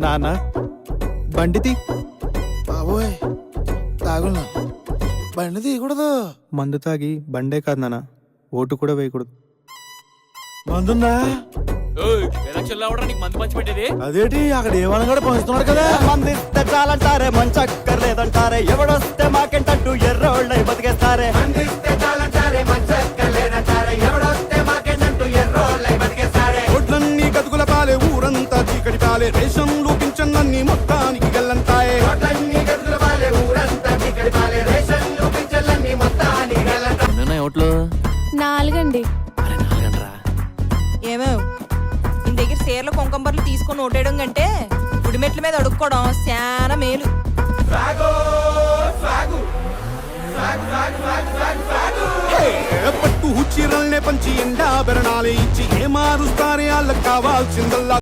నాన్న బండితి బాబోయ్ తాగున్నా బండి తీయకూడదు. మందు తాగి బండే కాదు నాన్న, ఓటు కూడా వేయకూడదు. మందుందా? ఎలక్షన్ లో అవడానికి మందు పంచి పెట్టేది. అదేటి అక్కడ ఏమన్నా కూడా పంచుతున్నాడు కదా. మందిస్తే చాలంటారే మంచక్కర్లేదంటారే, ఎవడొస్తే మాకేంటంటూ ఎర్రోళ్ళై బతికేస్తారే. ఒడ్లన్నీ గతుకుల పాలే, ఊరంతా చీకటి పాలే, రేషన్లు పింఛన్లన్నీ మొత్తానికి గల్లంతాయే. ఎన్నున్నాయి ఓట్లు? 4 అండి. అరే 4 అంటరా. ఏమేవ్ నీ దగ్గర సేర్ల కొంకంబర్లు తీసుకొని ఓటేయడం కంటే గుడిమెట్ల మీద అడుక్కోవడం చాలా మేలు. పట్టు చీరల్నే పంచి ఎండా బెరణాలే ఇచ్చి ఏ మారుస్తారే వాళ్ళకి కావాల్సిందల్లా